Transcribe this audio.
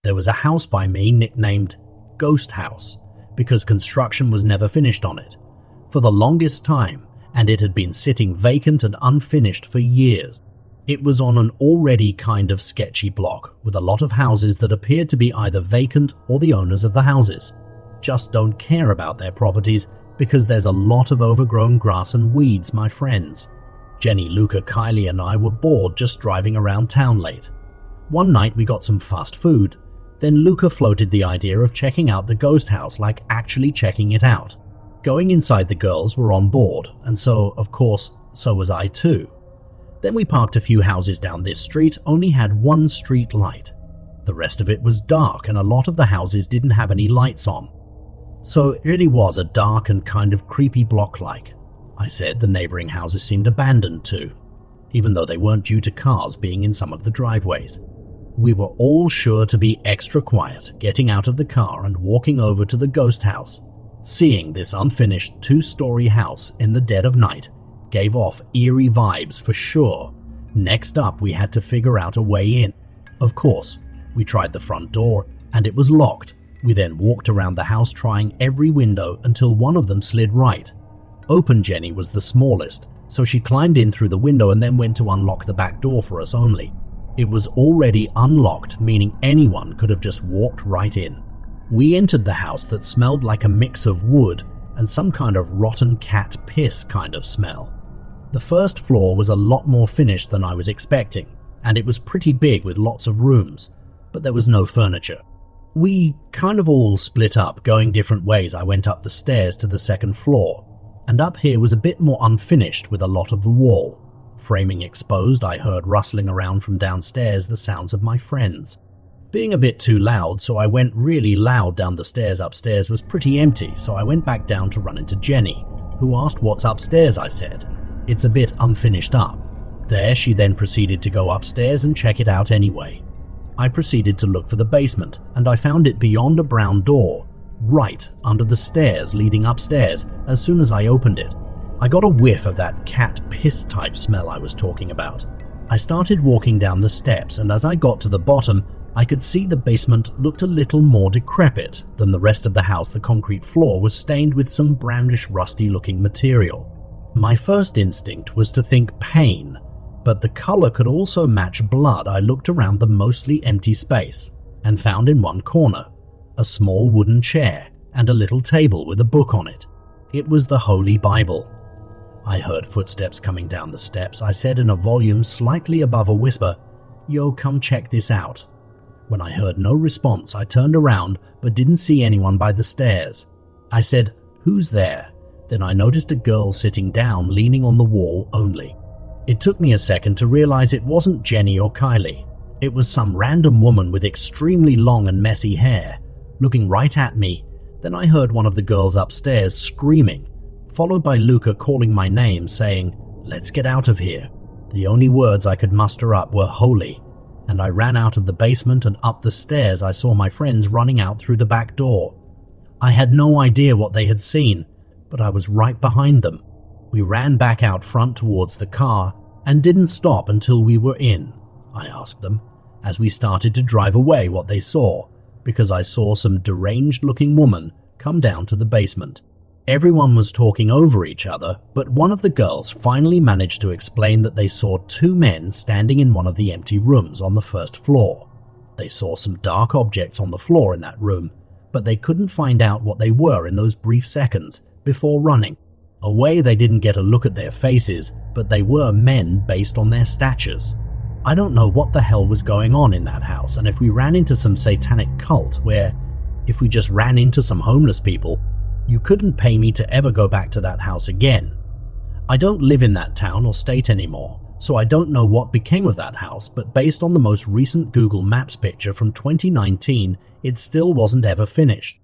There was a house by me nicknamed Ghost House because construction was never finished on it for the longest time, and it had been sitting vacant and unfinished for years. It was on an already kind of sketchy block with a lot of houses that appeared to be either vacant or the owners of the houses just don't care about their properties because there's a lot of overgrown grass and weeds, my friends. Jenny, Luca, Kylie and I were bored just driving around town late. One night we got some fast food. Then Luca floated the idea of checking out the ghost house, like actually checking it out. Going inside, the girls were on board, and so, of course, so was I too. Then we parked a few houses down this street, only had one street light. The rest of it was dark and a lot of the houses didn't have any lights on. So it really was a dark and kind of creepy block-like. I said the neighboring houses seemed abandoned too, even though they weren't due to cars being in some of the driveways. We were all sure to be extra quiet, getting out of the car and walking over to the ghost house. Seeing this unfinished 2-story house in the dead of night gave off eerie vibes for sure. Next up, we had to figure out a way in. Of course, we tried the front door and it was locked. We then walked around the house trying every window until one of them slid right. Open Jenny was the smallest, so she climbed in through the window and then went to unlock the back door for us only. It was already unlocked, meaning anyone could have just walked right in. We entered the house that smelled like a mix of wood and some kind of rotten cat piss kind of smell. The first floor was a lot more finished than I was expecting, and it was pretty big with lots of rooms, but there was no furniture. We kind of all split up, going different ways. I went up the stairs to the second floor, and up here was a bit more unfinished with a lot of the wall. Framing exposed, I heard rustling around from downstairs, the sounds of my friends. Being a bit too loud, so I went really loud down the stairs. Upstairs was pretty empty, so I went back down to run into Jenny, who asked what's upstairs. I said, it's a bit unfinished up. There, she then proceeded to go upstairs and check it out anyway. I proceeded to look for the basement, and I found it beyond a brown door, right under the stairs leading upstairs. As soon as I opened it, I got a whiff of that cat piss type smell I was talking about. I started walking down the steps, and as I got to the bottom, I could see the basement looked a little more decrepit than the rest of the house. The concrete floor was stained with some brownish, rusty-looking material. My first instinct was to think paint, but the color could also match blood. I looked around the mostly empty space and found in one corner a small wooden chair and a little table with a book on it. It was the Holy Bible. I heard footsteps coming down the steps. I said in a volume slightly above a whisper, "Yo, come check this out." When I heard no response, I turned around but didn't see anyone by the stairs. I said, "Who's there?" Then I noticed a girl sitting down, leaning on the wall only. It took me a second to realize it wasn't Jenny or Kylie. It was some random woman with extremely long and messy hair, looking right at me. Then I heard one of the girls upstairs screaming, followed by Luca calling my name, saying, "Let's get out of here." The only words I could muster up were "holy," and I ran out of the basement and up the stairs. I saw my friends running out through the back door. I had no idea what they had seen, but I was right behind them. We ran back out front towards the car and didn't stop until we were in. I asked them, as we started to drive away, what they saw, because I saw some deranged-looking woman come down to the basement. Everyone was talking over each other, but one of the girls finally managed to explain that they saw 2 men standing in one of the empty rooms on the first floor. They saw some dark objects on the floor in that room, but they couldn't find out what they were in those brief seconds before running away. They didn't get a look at their faces, but they were men based on their statures. I don't know what the hell was going on in that house, and if we ran into some satanic cult where, if we just ran into some homeless people, you couldn't pay me to ever go back to that house again. I don't live in that town or state anymore, so I don't know what became of that house, but based on the most recent Google Maps picture from 2019, it still wasn't ever finished.